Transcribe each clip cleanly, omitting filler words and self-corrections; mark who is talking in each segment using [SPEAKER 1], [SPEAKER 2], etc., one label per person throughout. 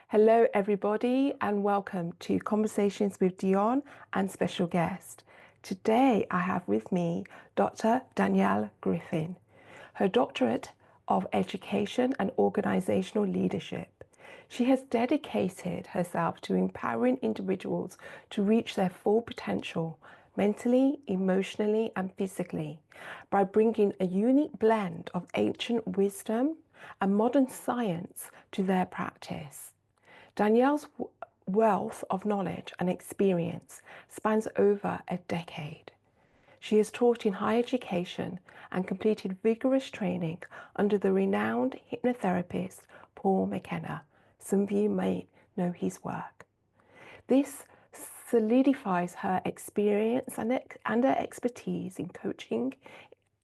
[SPEAKER 1] Hello, everybody, and welcome to Conversations with Dionne and special guest. Today, I have with me Dr. Danielle Griffin, her doctorate of education and organizational leadership. She has dedicated herself to empowering individuals to reach their full potential mentally, emotionally, and physically by bringing a unique blend of ancient wisdom and modern science to their practice. Danielle's wealth of knowledge and experience spans over a decade. She has taught in higher education and completed vigorous training under the renowned hypnotherapist Paul McKenna. Some of you may know his work. This solidifies her experience and her expertise in coaching,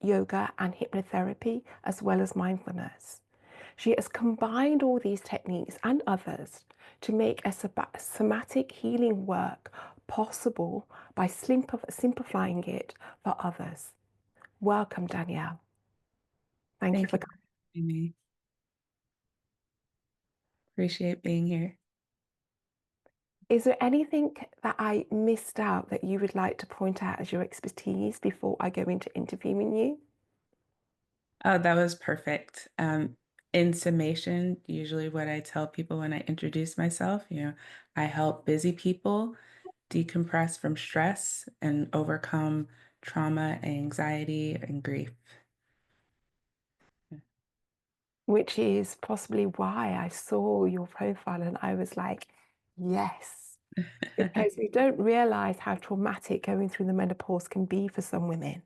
[SPEAKER 1] yoga, and hypnotherapy, as well as mindfulness. She has combined all these techniques and others to make a somatic healing work possible by simplifying it for others. Welcome, Danielle. Thank you
[SPEAKER 2] Thank
[SPEAKER 1] for
[SPEAKER 2] you for
[SPEAKER 1] coming.
[SPEAKER 2] having me. Appreciate being here.
[SPEAKER 1] Is there anything that I missed out that you would like to point out as your expertise before I go into interviewing you?
[SPEAKER 2] Oh, that was perfect. In summation, usually what I tell people when I introduce myself, I help busy people decompress from stress and overcome trauma, anxiety, and grief.
[SPEAKER 1] Which is possibly why I saw your profile and I was like, yes, because we don't realize how traumatic going through the menopause can be for some women.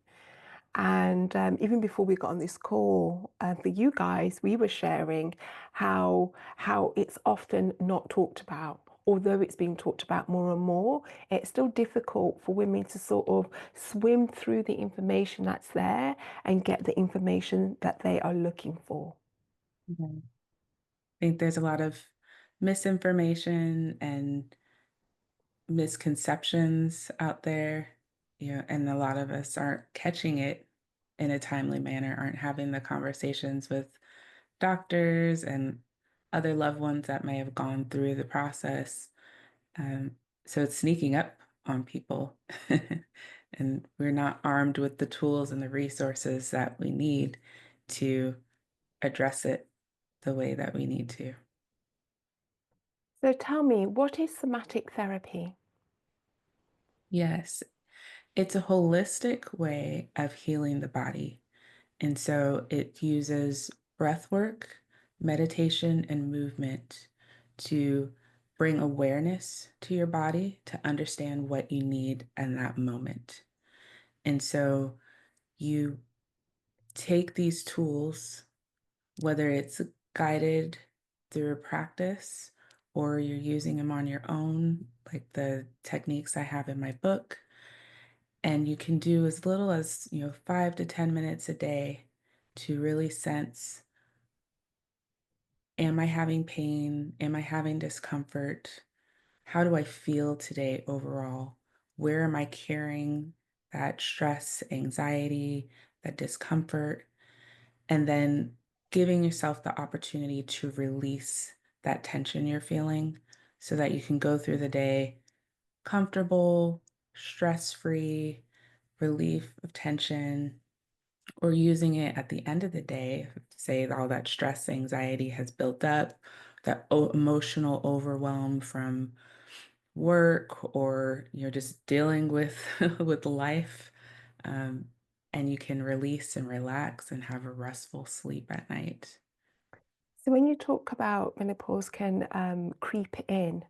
[SPEAKER 1] And even before we got on this call for you guys, we were sharing how it's often not talked about. Although it's being talked about more and more, it's still difficult for women to sort of swim through the information that's there and get the information that they are looking for.
[SPEAKER 2] Yeah. I think there's a lot of misinformation and misconceptions out there, and a lot of us aren't catching it in a timely manner, aren't having the conversations with doctors and other loved ones that may have gone through the process. Um, so it's sneaking up on people, and we're not armed with the tools and the resources that we need to address it the way that we need to.
[SPEAKER 1] So tell me, what is somatic therapy?
[SPEAKER 2] Yes, it's a holistic way of healing the body. And so it uses breath work, meditation, and movement to bring awareness to your body to understand what you need in that moment. And so you take these tools, whether it's guided through a practice or you're using them on your own, like the techniques I have in my book, and you can do as little as, 5 to 10 minutes a day to really sense, am I having pain? Am I having discomfort? How do I feel today overall? Where am I carrying that stress, anxiety, that discomfort? And then giving yourself the opportunity to release that tension you're feeling so that you can go through the day comfortable, stress-free, relief of tension, or using it at the end of the day, say all that stress, anxiety has built up, that emotional overwhelm from work or just dealing with with life, um, and you can release and relax and have a restful sleep at night.
[SPEAKER 1] So when you talk about menopause can creep in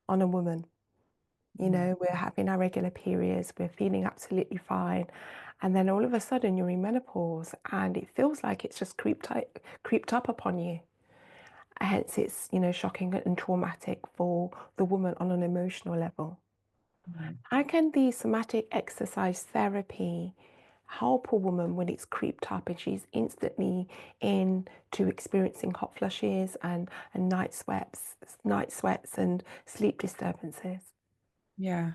[SPEAKER 1] on a woman,
[SPEAKER 2] Mhm.
[SPEAKER 1] we're having our regular periods, we're feeling absolutely fine. And then all of a sudden you're in menopause and it feels like it's just creeped up upon you. Hence it's, shocking and traumatic for the woman on an emotional level.
[SPEAKER 2] Mhm.
[SPEAKER 1] How can the somatic exercise therapy help a woman when it's creeped up and she's instantly into experiencing hot flushes and night sweats and sleep disturbances?
[SPEAKER 2] Yeah,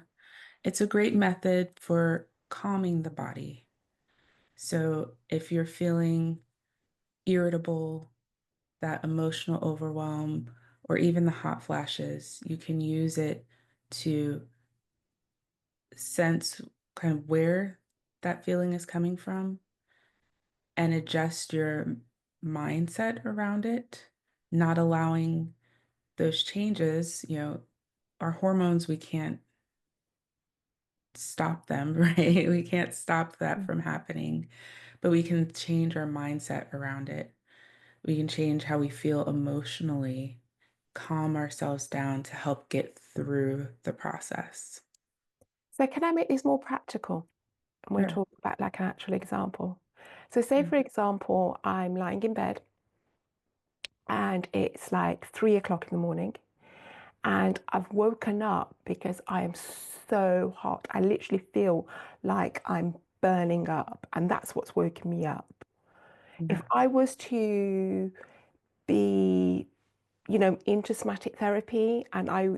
[SPEAKER 2] it's a great method for calming the body. So if you're feeling irritable, that emotional overwhelm, or even the hot flashes, you can use it to sense kind of where that feeling is coming from and adjust your mindset around it, not allowing those changes. Our hormones, we can't stop them, right? We can't stop that
[SPEAKER 1] Mm.
[SPEAKER 2] from happening, but we can change our mindset around it. We can change how we feel emotionally, calm ourselves down to help get through the process.
[SPEAKER 1] So can I make this more practical? And we'll
[SPEAKER 2] Sure.
[SPEAKER 1] talk about like an actual example. So say
[SPEAKER 2] Mm.
[SPEAKER 1] for example, I'm lying in bed and it's like 3 o'clock in the morning and I've woken up because I am so hot. I literally feel like I'm burning up, and that's what's woken me up. If
[SPEAKER 2] Yeah.
[SPEAKER 1] I was to be, into somatic therapy and I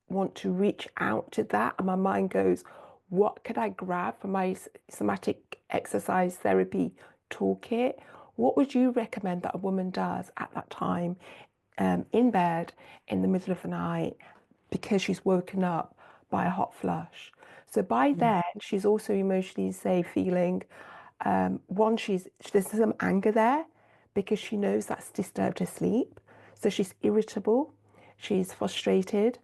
[SPEAKER 1] want to reach out to that, and my mind goes, what could I grab from my somatic exercise therapy toolkit? What would you recommend that a woman does at that time, in bed in the middle of the night because she's woken up by a hot flush? So by
[SPEAKER 2] Yeah.
[SPEAKER 1] then, she's also emotionally, say, feeling one, there's some anger there because she knows that's disturbed her sleep. So she's irritable, she's frustrated,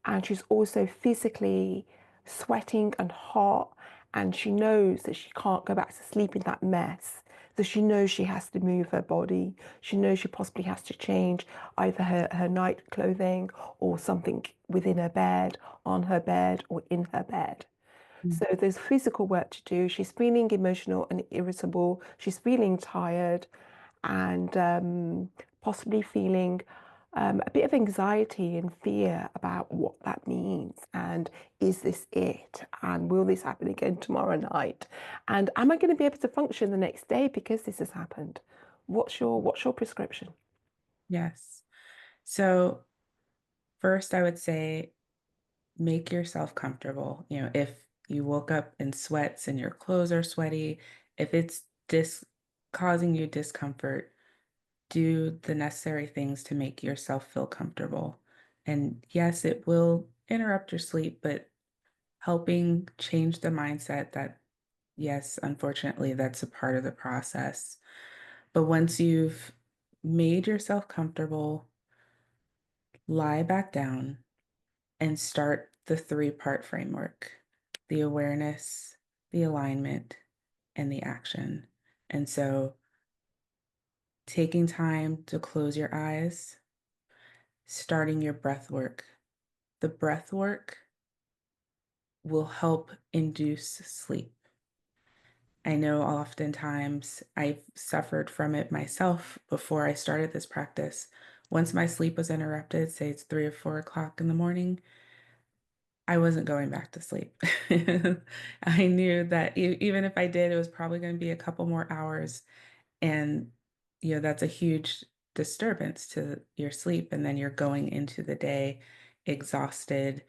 [SPEAKER 1] and she's also physically sweating and hot. And she knows that she can't go back to sleep in that mess. So she knows she has to move her body. She knows she possibly has to change either her night clothing or something within her bed, on her bed, or in her bed.
[SPEAKER 2] Mm.
[SPEAKER 1] So there's physical work to do. She's feeling emotional and irritable. She's feeling tired and possibly feeling a bit of anxiety and fear about what that means. And is this it? And will this happen again tomorrow night? And am I going to be able to function the next day because this has happened? What's your prescription?
[SPEAKER 2] Yes. So, first, I would say make yourself comfortable. If you woke up in sweats and your clothes are sweaty, if it's causing you discomfort, do the necessary things to make yourself feel comfortable. And yes, it will interrupt your sleep, but helping change the mindset that, yes, unfortunately, that's a part of the process. But once you've made yourself comfortable, lie back down and start the three-part framework: the awareness, the alignment, and the action. And so, taking time to close your eyes, starting your breath work. The breath work will help induce sleep. I know oftentimes I've suffered from it myself before I started this practice. Once my sleep was interrupted, say it's 3 or 4 o'clock in the morning, I wasn't going back to sleep. I knew that even if I did, it was probably going to be a couple more hours. And, that's a huge disturbance to your sleep. And then you're going into the day exhausted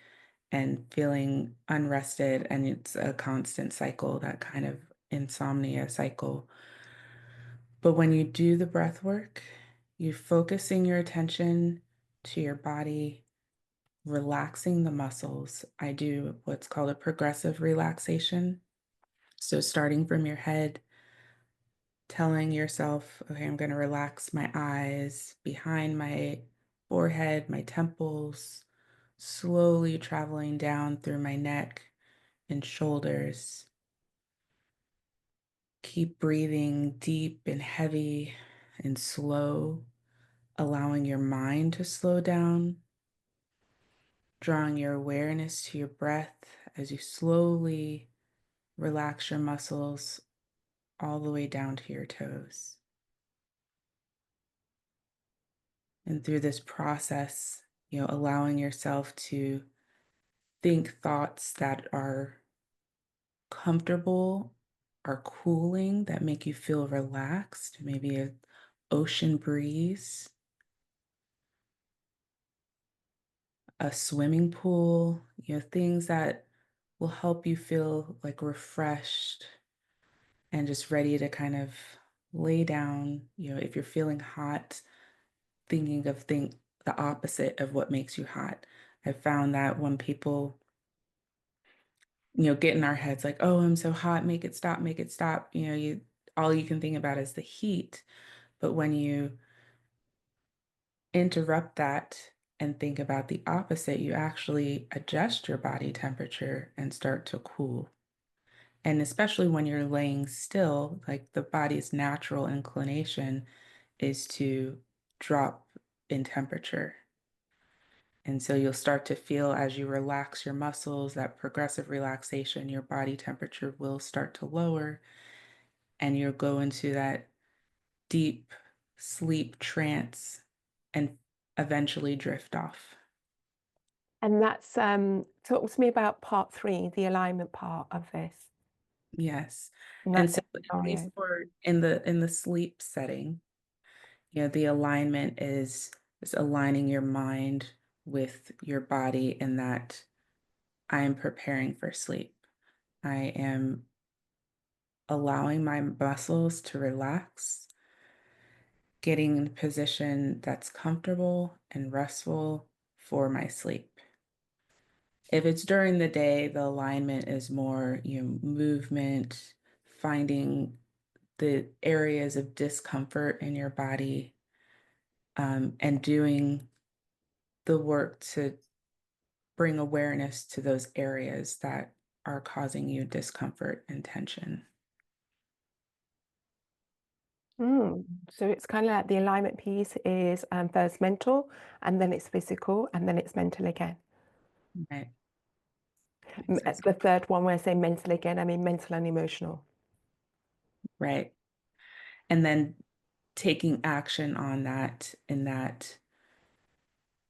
[SPEAKER 2] and feeling unrested. And it's a constant cycle, that kind of insomnia cycle. But when you do the breath work, you're focusing your attention to your body, relaxing the muscles. I do what's called a progressive relaxation. So, starting from your head, telling yourself, okay, I'm going to relax my eyes, behind my forehead, my temples, slowly traveling down through my neck and shoulders. Keep breathing deep and heavy and slow, allowing your mind to slow down, drawing your awareness to your breath as you slowly relax your muscles all the way down to your toes. And through this process, allowing yourself to think thoughts that are comfortable, are cooling, that make you feel relaxed, maybe a ocean breeze, a swimming pool, things that will help you feel like refreshed and just ready to kind of lay down. If you're feeling hot, thinking of the opposite of what makes you hot. I found that when people, get in our heads like, "Oh, I'm so hot, make it stop." All you can think about is the heat. But when you interrupt that and think about the opposite, you actually adjust your body temperature and start to cool. And especially when you're laying still, like the body's natural inclination is to drop in temperature. And so you'll start to feel as you relax your muscles, that progressive relaxation, your body temperature will start to lower and you'll go into that deep sleep trance and eventually drift off.
[SPEAKER 1] And that's talk to me about part three, the alignment part of this.
[SPEAKER 2] Yes.
[SPEAKER 1] In
[SPEAKER 2] And
[SPEAKER 1] that
[SPEAKER 2] so at least
[SPEAKER 1] scenario.
[SPEAKER 2] for in the sleep setting, the alignment is aligning your mind with your in that I am preparing for sleep. I am allowing my muscles to relax, getting in a position that's comfortable and restful for my sleep. If it's during the day, the alignment is more, movement, finding the areas of discomfort in your body, and doing the work to bring awareness to those areas that are causing you discomfort and tension.
[SPEAKER 1] Mm. So it's kind of like the alignment piece is first mental, and then it's physical, and then it's mental again.
[SPEAKER 2] Right. Exactly.
[SPEAKER 1] The third one, when I say mental again, I mean mental and emotional.
[SPEAKER 2] Right. And then taking action on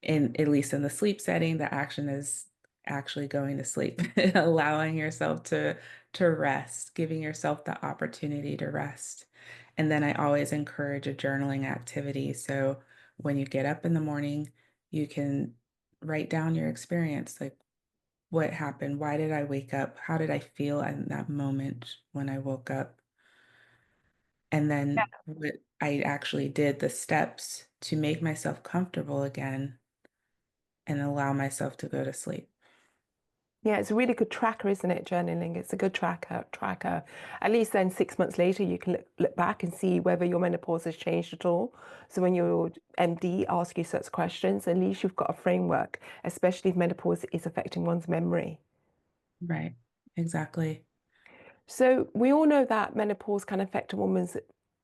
[SPEAKER 2] in at least in the sleep setting, the action is actually going to sleep, allowing yourself to rest, giving yourself the opportunity to rest. And then I always encourage a journaling activity. So when you get up in the morning, you can write down your experience, like what happened, why did I wake up, how did I feel in that moment when I woke up, and then what I actually did, the steps to make myself comfortable again and allow myself to go to sleep.
[SPEAKER 1] Yeah, it's a really good tracker, isn't it? Journaling. It's a good tracker. At least then 6 months later, you can look back and see whether your menopause has changed at all. So when your MD asks you such questions, at least you've got a framework, especially if menopause is affecting one's memory.
[SPEAKER 2] Right. Exactly.
[SPEAKER 1] So we all know that menopause can affect a woman's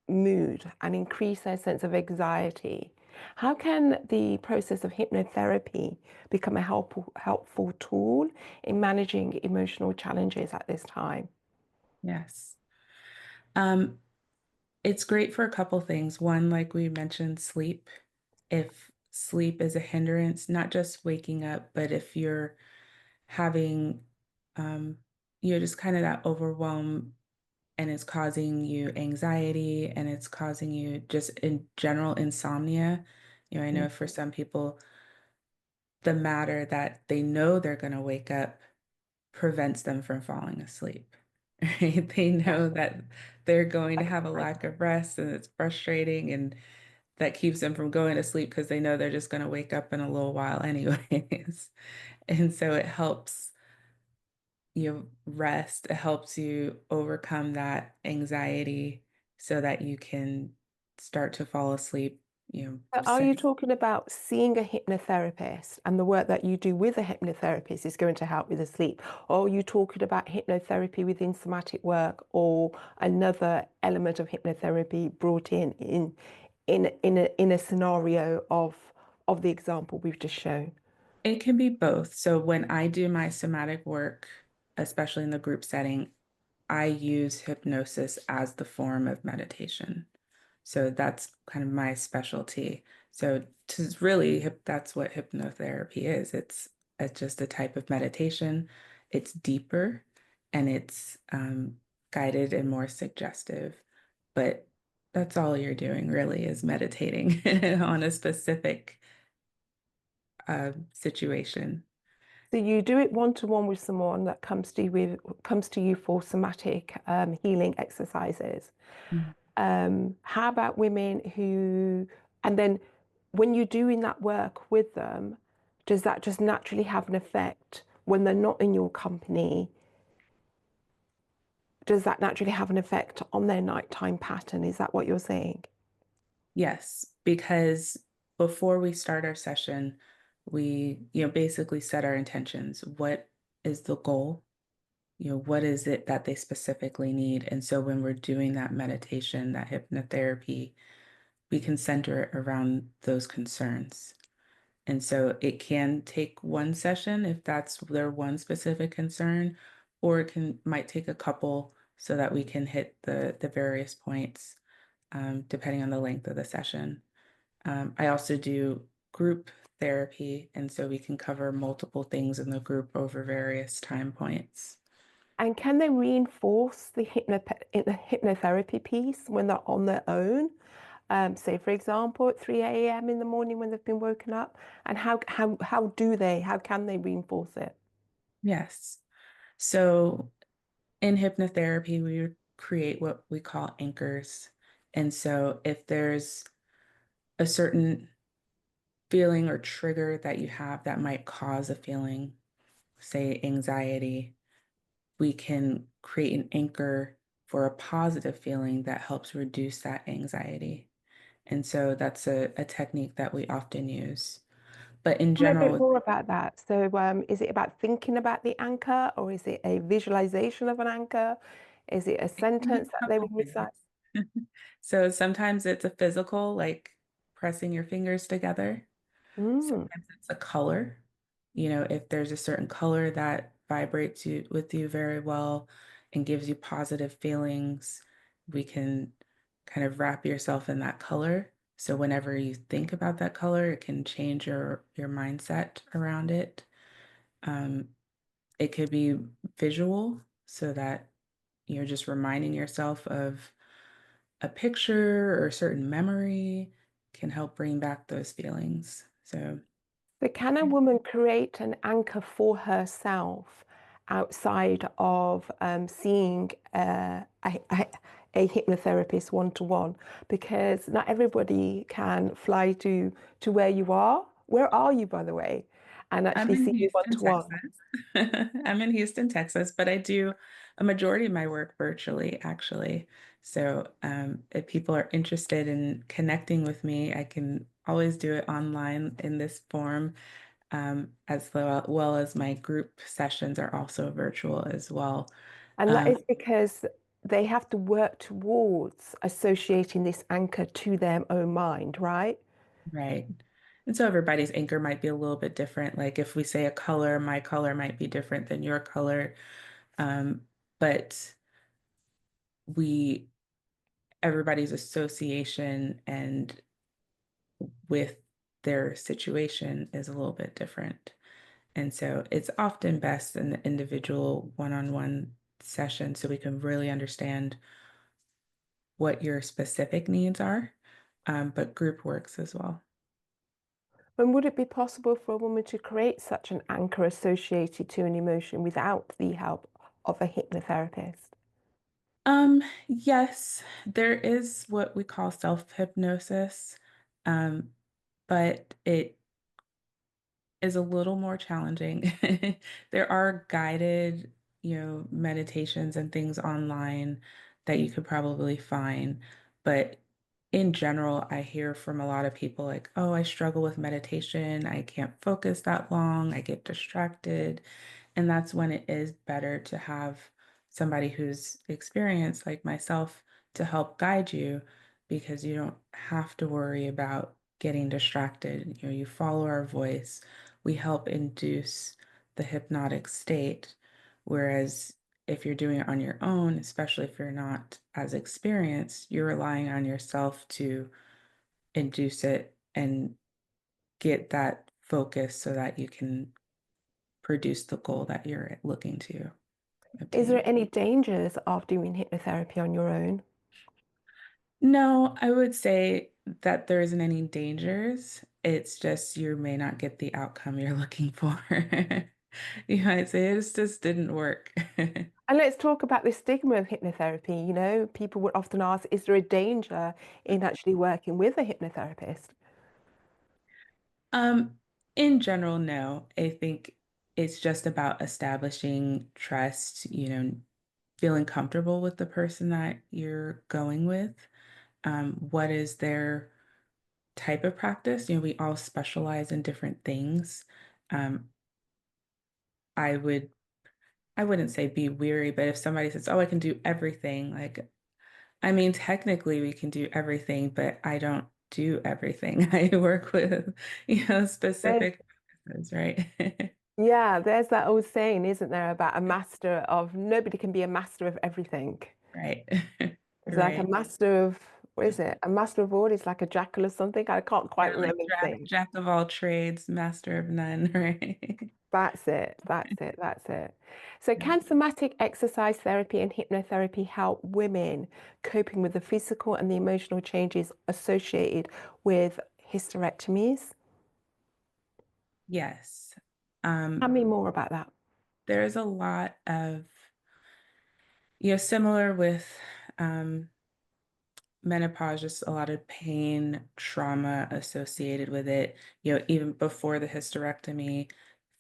[SPEAKER 1] mood and increase their sense of anxiety. How can the process of hypnotherapy become a helpful tool in managing emotional challenges at this time?
[SPEAKER 2] Yes. Um, it's great for a couple things. One, like we mentioned, sleep. If sleep is a hindrance, not just waking up, but if you're having, um, just kind of that overwhelm and it's causing you anxiety and it's causing you just in general insomnia. I
[SPEAKER 1] Mm.
[SPEAKER 2] know for some people, the matter that they know they're going to wake up prevents them from falling asleep. Right? They know that they're going to have a lack of rest and it's frustrating and that keeps them from going to sleep because they know they're just going to wake up in a little while anyways. And so it helps you rest, it helps you overcome that anxiety so that you can start to fall asleep,
[SPEAKER 1] Are you
[SPEAKER 2] since
[SPEAKER 1] talking about seeing a hypnotherapist and the work that you do with a hypnotherapist is going to help with the sleep? Or are you talking about hypnotherapy within somatic work or another element of hypnotherapy brought in a scenario of the example we've just shown?
[SPEAKER 2] it can be both. So when I do my somatic work, especially in the group setting, I use hypnosis as the form of meditation. So that's kind of my specialty. So to really, that's what hypnotherapy is. It's just a type of meditation. It's deeper and it's guided and more suggestive. But that's all you're doing really is meditating on a specific situation.
[SPEAKER 1] So you do it one to one with someone that comes to you for somatic healing exercises.
[SPEAKER 2] Mhm.
[SPEAKER 1] How about women who, and then when you're doing that work with them, does that just naturally have an effect when they're not in your company? Does that naturally have an effect on their nighttime pattern? Is that what you're saying?
[SPEAKER 2] Yes, because before we start our session, we, basically set our intentions. What is the goal? What is it that they specifically need? And so when we're doing that meditation, that hypnotherapy, we can center it around those concerns. And so it can take one session if that's their one specific concern, or it might take a couple so that we can hit the various points, depending on the length of the session. I also do group therapy, and so we can cover multiple things in the group over various time points.
[SPEAKER 1] And can they reinforce the hypnotherapy piece when they're on their own? Say, for example, at 3 a.m. in the morning when they've been woken up? And how can they reinforce it?
[SPEAKER 2] Yes. So in hypnotherapy, we would create what we call anchors. And so if there's a certain feeling or trigger that you have that might cause a feeling, say anxiety, we can create an anchor for a positive feeling that helps reduce that anxiety. And so that's a technique that we often use. But in
[SPEAKER 1] Tell me a
[SPEAKER 2] general,
[SPEAKER 1] bit more about that. So, is it about thinking about the anchor, or is it a visualization of an anchor? Is it a
[SPEAKER 2] it can be
[SPEAKER 1] sentence
[SPEAKER 2] a
[SPEAKER 1] that they
[SPEAKER 2] couple
[SPEAKER 1] would recite?
[SPEAKER 2] things. So sometimes it's a physical, like pressing your fingers together.
[SPEAKER 1] Mm.
[SPEAKER 2] Sometimes it's a color. If there's a certain color that vibrates with you very well and gives you positive feelings, we can kind of wrap yourself in that color. So whenever you think about that color, it can change your mindset around it. Um, it could be visual, so that you're just reminding yourself of a picture or a certain memory can help bring back those feelings. So
[SPEAKER 1] So, can a woman create an anchor for herself outside of seeing a hypnotherapist one to one? Because not everybody can fly to where you are. Where are you, by the way? And
[SPEAKER 2] I'm
[SPEAKER 1] actually
[SPEAKER 2] in
[SPEAKER 1] see you one
[SPEAKER 2] Houston,
[SPEAKER 1] to one.
[SPEAKER 2] Texas. I'm in Houston, Texas, but I do a majority of my work virtually, actually. So if people are interested in connecting with me, I can always do it online in this form, well as my group sessions are also virtual as well.
[SPEAKER 1] And that
[SPEAKER 2] Um,
[SPEAKER 1] is because they have to work towards associating this anchor to their own mind, right?
[SPEAKER 2] right. And so everybody's anchor might be a little bit different. Like if we say a color, my color might be different than your color. But we everybody's association and with their situation is a little bit different. And so it's often best in the individual one-on-one session so we can really understand what your specific needs are. But group works as well.
[SPEAKER 1] And would it be possible for a woman to create such an anchor associated to an emotion without the help of a hypnotherapist?
[SPEAKER 2] Yes, there is what we call self-hypnosis, um, but it is a little more challenging. There are guided, meditations and things online that you could probably find. But in general, I hear from a lot of people like, oh, I struggle with meditation. I can't focus that long. I get distracted. And that's when it is better to have somebody who's experienced, like myself, to help guide you because you don't have to worry about getting distracted. You follow our voice, we help induce the hypnotic state. Whereas if you're doing it on your own, especially if you're not as experienced, you're relying on yourself to induce it and get that focus so that you can produce the goal that you're looking to
[SPEAKER 1] Is there
[SPEAKER 2] obtain.
[SPEAKER 1] any dangers of doing hypnotherapy on your own?
[SPEAKER 2] No, I would say that there isn't any dangers. It's just you may not get the outcome you're looking for. You might say it just didn't work.
[SPEAKER 1] And let's talk about the stigma of hypnotherapy. You know, people would often ask, is there a danger in actually working with a hypnotherapist?
[SPEAKER 2] Um, in general, no. I think it's just about establishing trust, feeling comfortable with the person that you're going with. What is their type of practice? We all specialize in different things. Um, I would I wouldn't say be weary, but if somebody says, "Oh, I can do everything," like, I mean, technically we can do everything, but I don't do everything. I work with,
[SPEAKER 1] There's,
[SPEAKER 2] specific practices, right?
[SPEAKER 1] yeah, there's that old saying, isn't there, about a master of, nobody can be a master of everything.
[SPEAKER 2] Right.
[SPEAKER 1] It's like a
[SPEAKER 2] Right.
[SPEAKER 1] master of, what is it? A master of all is like a jackal or something. I can't
[SPEAKER 2] Yeah,
[SPEAKER 1] quite
[SPEAKER 2] like
[SPEAKER 1] remember the
[SPEAKER 2] jack
[SPEAKER 1] saying.
[SPEAKER 2] jack of all trades, master of none, right?
[SPEAKER 1] That's it. That's it. That's it. So,
[SPEAKER 2] Yeah.
[SPEAKER 1] can somatic exercise therapy and hypnotherapy help women coping with the physical and the emotional changes associated with hysterectomies?
[SPEAKER 2] Yes.
[SPEAKER 1] Tell
[SPEAKER 2] Um,
[SPEAKER 1] me more about that.
[SPEAKER 2] there's a lot of, similar with um, menopause, just a lot of pain, trauma associated with it. Even before the hysterectomy,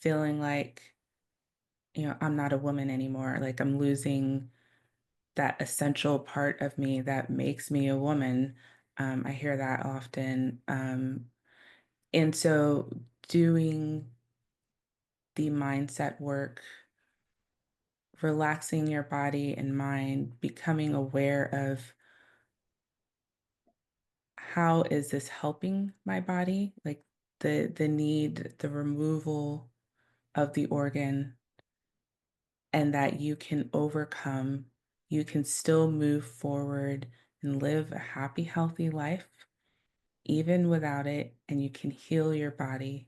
[SPEAKER 2] feeling like, I'm not a woman anymore. Like I'm losing that essential part of me that makes me a woman. I hear that often. And so doing the mindset work, relaxing your body and mind, becoming aware of how is this helping my body? Like the need, the removal of the organ, and that you can overcome, you can still move forward and live a happy, healthy life even without it, and you can heal your body.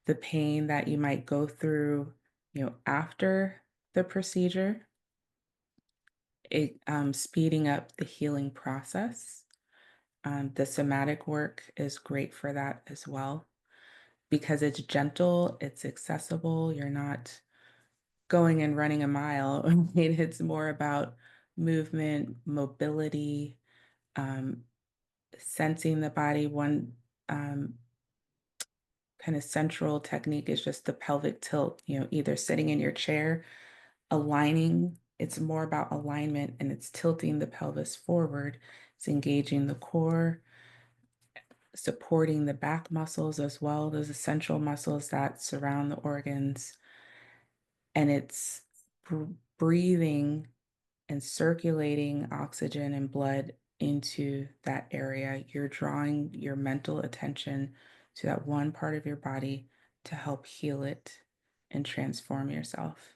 [SPEAKER 2] The pain that you might go through, after the procedure, it speeding up the healing process. The somatic work is great for that as well because it's gentle, it's accessible. You're not going and running a mile. I mean, it's more about movement, mobility, um, sensing the body. One kind of central technique is just the pelvic tilt, either sitting in your chair, aligning. It's more about alignment and it's tilting the pelvis forward. It's engaging the core, supporting the back muscles as well, those essential muscles that surround the organs. And it's breathing and circulating oxygen and blood into that area. You're drawing your mental attention to that one part of your body to help heal it and transform yourself.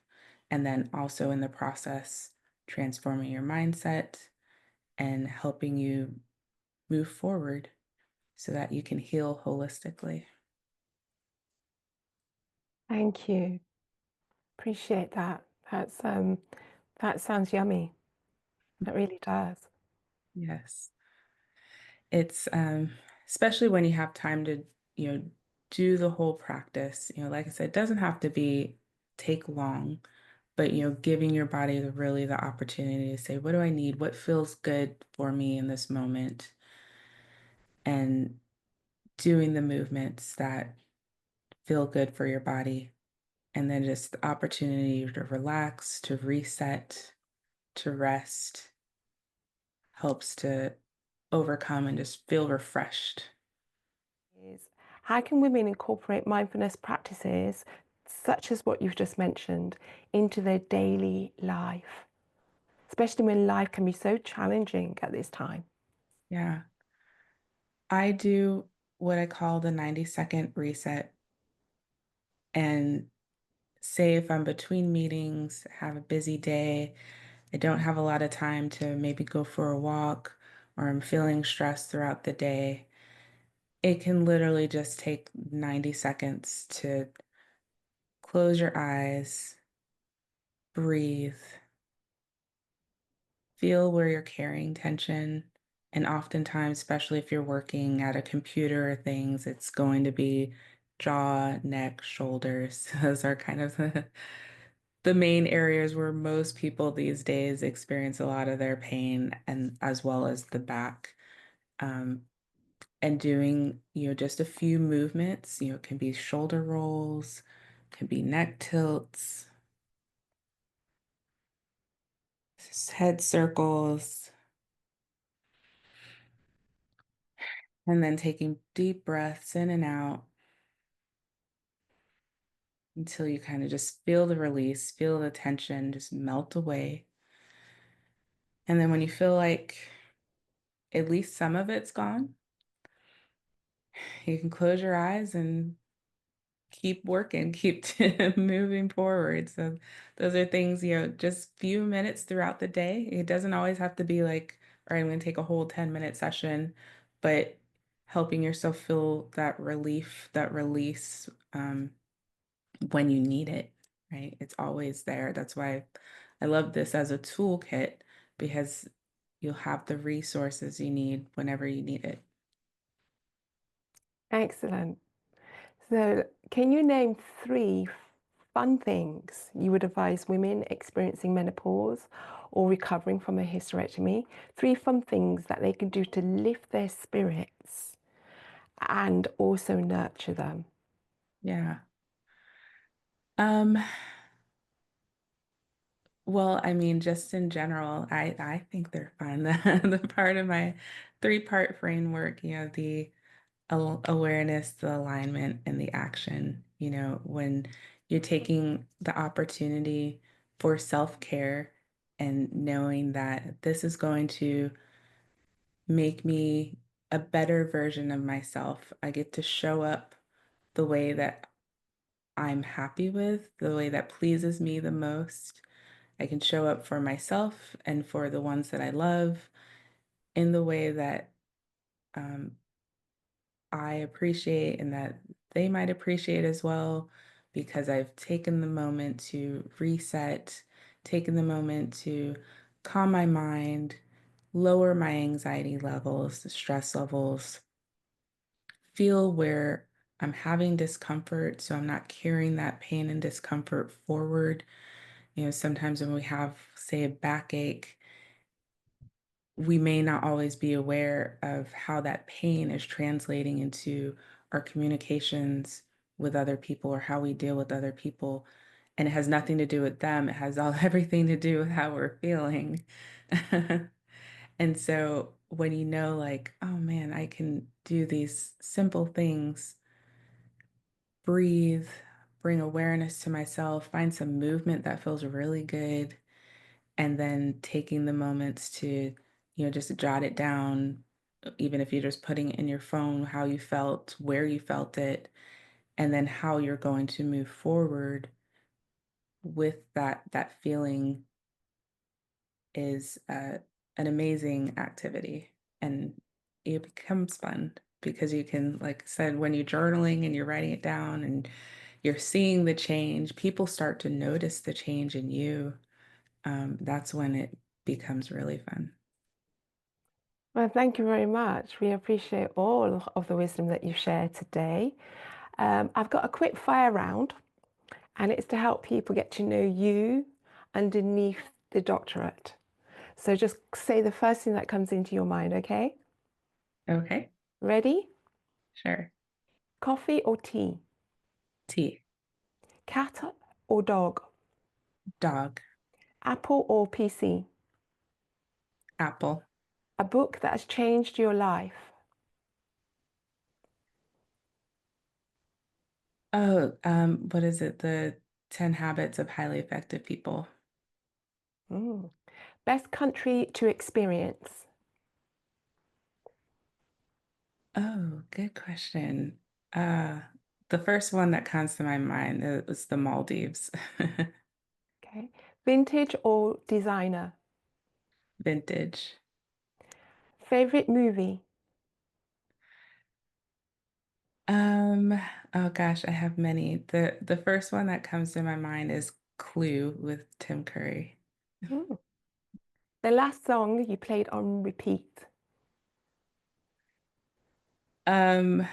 [SPEAKER 2] And then also in the process, transforming your mindset and helping you move forward so that you can heal holistically.
[SPEAKER 1] Thank you. Appreciate that. That sounds yummy. That really does.
[SPEAKER 2] Yes. It's especially when you have time to, do the whole practice. Like I said, it doesn't have to be take long, but giving your body really the opportunity to say, what do I need? What feels good for me in this moment? And doing the movements that feel good for your body. And then just the opportunity to relax, to reset, to rest helps to overcome and just feel refreshed.
[SPEAKER 1] Is how can women incorporate mindfulness practices, such as what you've just mentioned, into their daily life, especially when life can be so challenging at this time?
[SPEAKER 2] Yeah. I do what I call the 90-second reset. And say if I'm between meetings, have a busy day, I don't have a lot of time to maybe go for a walk, or I'm feeling stressed throughout the day, it can literally just take 90 seconds to close your eyes, breathe, feel where you're carrying tension. And oftentimes, especially if you're working at a computer or things, it's going to be jaw, neck, shoulders. Those are kind of the main areas where most people these days experience a lot of their pain, and as well as the back. Um, and doing, just a few movements. It can be shoulder rolls, can be neck tilts, head circles, and then taking deep breaths in and out until you kind of just feel the release, feel the tension just melt away. And then when you feel like at least some of it's gone, you can close your eyes and keep working, keep moving forward. So those are things, just few minutes throughout the day. It doesn't always have to be like, all right, I'm going to take a whole 10-minute session, but helping yourself feel that relief, that release, when you need it, right? It's always there. That's why I love this as a toolkit, because you'll have the resources you need whenever you need it.
[SPEAKER 1] Excellent. So, can you name three fun things you would advise women experiencing menopause or recovering from a hysterectomy? Three fun things that they can do to lift their spirits and also nurture them.
[SPEAKER 2] Yeah. Um, well, I mean, just in general, I think they're fun. The part of my three-part framework, the awareness, the alignment, and the action. When you're taking the opportunity for self-care and knowing that this is going to make me a better version of myself. I get to show up the way that I'm happy with, the way that pleases me the most. I can show up for myself and for the ones that I love in the way that um, I appreciate and that they might appreciate as well, because I've taken the moment to reset, taken the moment to calm my mind, lower my anxiety levels, the stress levels, feel where I'm having discomfort so I'm not carrying that pain and discomfort forward. Sometimes when we have, say, a backache, we may not always be aware of how that pain is translating into our communications with other people or how we deal with other people. And it has nothing to do with them. It has all everything to do with how we're feeling. And so when like, oh man, I can do these simple things, breathe, bring awareness to myself, find some movement that feels really good, and then taking the moments to, just jot it down, even if you're just putting it in your phone, how you felt, where you felt it, and then how you're going to move forward with that feeling is an amazing activity. And it becomes fun because you can, like I said, when you're journaling and you're writing it down and you're seeing the change, people start to notice the change in you. That's when it becomes really fun.
[SPEAKER 1] Well, thank you very much. We appreciate all of the wisdom that you've shared today. I've got a quick fire round, and it's to help people get to know you underneath the doctorate. So just say the first thing that comes into your mind, okay?
[SPEAKER 2] Okay,
[SPEAKER 1] Ready?
[SPEAKER 2] sure.
[SPEAKER 1] Coffee or tea?
[SPEAKER 2] Tea,
[SPEAKER 1] Cat or dog?
[SPEAKER 2] dog,
[SPEAKER 1] Apple or PC?
[SPEAKER 2] apple.
[SPEAKER 1] A book that has changed your life?
[SPEAKER 2] Oh, what is it? The 10 habits of highly effective people.
[SPEAKER 1] Mm. Best country to experience?
[SPEAKER 2] Oh, good question. Uh, the first one that comes to my mind is the Maldives.
[SPEAKER 1] Okay. Vintage or designer?
[SPEAKER 2] Vintage.
[SPEAKER 1] Favorite movie?
[SPEAKER 2] Um, oh gosh, I have many. The first one that comes to my mind is Clue with Tim Curry.
[SPEAKER 1] Mm. The last song you played on repeat?
[SPEAKER 2] Um,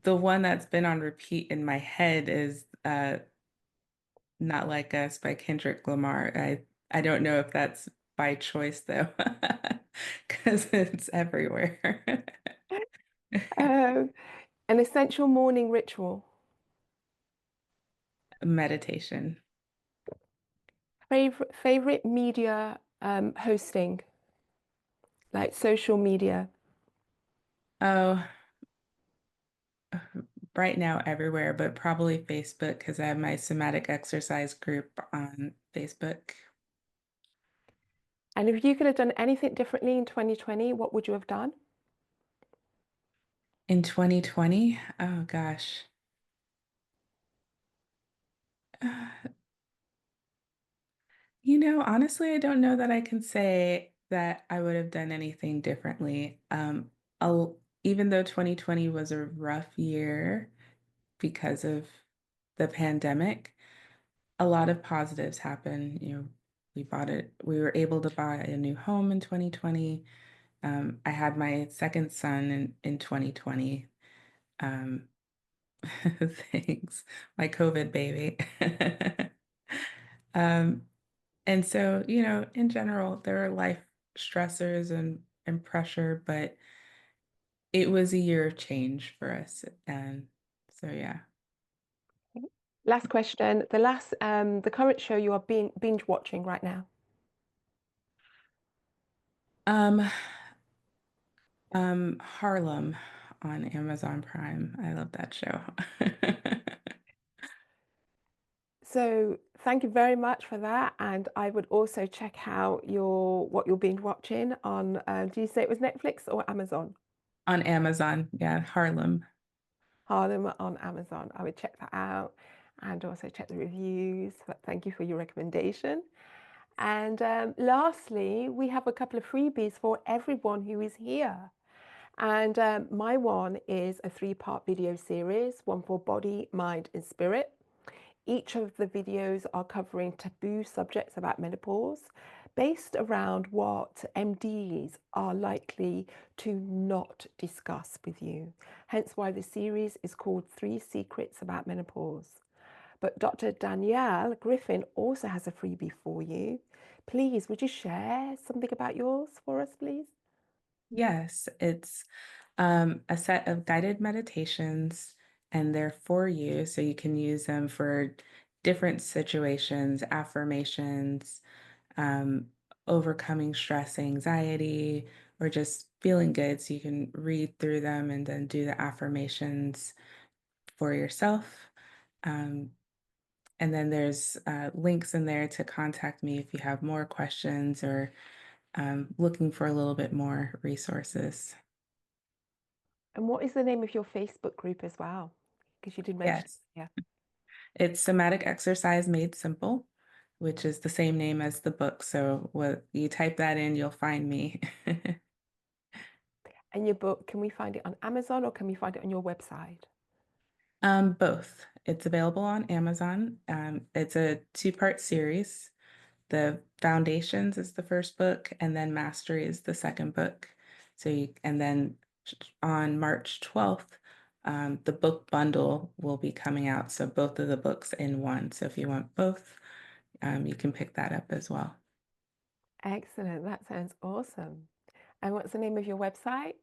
[SPEAKER 2] the one that's been on repeat in my head is Not Like Us by Kendrick Lamar. I don't know if that's by choice though, because it's everywhere.
[SPEAKER 1] Um, an essential morning ritual.
[SPEAKER 2] Meditation.
[SPEAKER 1] Favorite media hosting, like social media.
[SPEAKER 2] Oh, right now everywhere, but probably Facebook because I have my somatic exercise group on Facebook.
[SPEAKER 1] And if you could have done anything differently in 2020, what would you have done?
[SPEAKER 2] In 2020, oh gosh. Honestly, I don't know that I can say that I would have done anything differently. Even though 2020 was a rough year because of the pandemic, a lot of positives happened. We were able to buy a new home in 2020. I had my second son in 2020. Um, thanks, my COVID baby. Um, And so, in general, there are life stressors and pressure, but it was a year of change for us. And so, yeah.
[SPEAKER 1] Last question. The current show you are binge watching right now.
[SPEAKER 2] Um, Harlem on Amazon Prime. I love that show.
[SPEAKER 1] So thank you very much for that. And I would also check out what you're binge watching on, do you say it was Netflix or Amazon?
[SPEAKER 2] On Amazon, yeah, Harlem.
[SPEAKER 1] Harlem on Amazon. I would check that out and also check the reviews. But thank you for your recommendation. And lastly, we have a couple of freebies for everyone who is here. And my one is a three-part video series, one for body, mind, and spirit. Each of the videos are covering taboo subjects about menopause based around what MDs are likely to not discuss with you. Hence why the series is called Three Secrets About Menopause. But Dr. Danielle Griffin also has a freebie for you. Please, would you share something about yours for us, please?
[SPEAKER 2] Yes, it's a set of guided meditations, and they're for you, so you can use them for different situations, affirmations, um, overcoming stress, anxiety, or just feeling good. So you can read through them and then do the affirmations for yourself. Um, and then there's links in there to contact me if you have more questions or looking for a little bit more resources.
[SPEAKER 1] And what is the name of your Facebook group as well? Because you did mention,
[SPEAKER 2] Yes,
[SPEAKER 1] yeah.
[SPEAKER 2] it's Somatic Exercise Made Simple, which is the same name as the book. So what you type that in, you'll find me.
[SPEAKER 1] And your book, can we find it on Amazon or can we find it on your website?
[SPEAKER 2] Both. It's available on Amazon. It's a two-part series. The Foundations is the first book, and then Mastery is the second book. And then on March 12th, the book bundle will be coming out. So both of the books in one. So if you want both, you can pick that up as well.
[SPEAKER 1] Excellent. That sounds awesome. And what's the name of your website?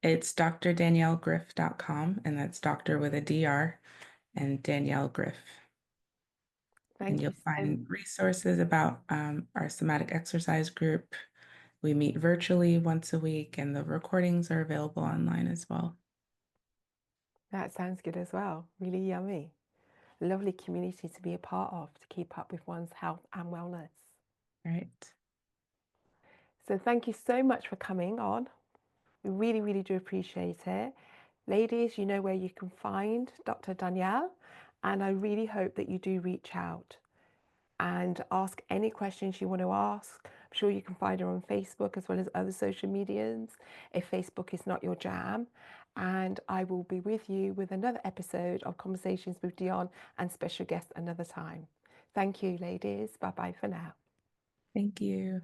[SPEAKER 2] It's drdaniellegriff.com, and that's doctor with a DR and Danielle Griff. And
[SPEAKER 1] Thank
[SPEAKER 2] you'll
[SPEAKER 1] you so
[SPEAKER 2] find resources about our somatic exercise group. We meet virtually once a week, and the recordings are available online as well.
[SPEAKER 1] That sounds good as well. Really yummy. Lovely community to be a part of to keep up with one's health and wellness.
[SPEAKER 2] Right.
[SPEAKER 1] So thank you so much for coming on. We really, really do appreciate it. Ladies, you know where you can find Dr. Danielle, and I really hope that you do reach out and ask any questions you want to ask. I'm sure you can find her on Facebook as well as other social medias if Facebook is not your jam. And I will be with you with another episode of Conversations with Dionne and special guests another time. Thank you, ladies. Bye bye for now.
[SPEAKER 2] Thank you.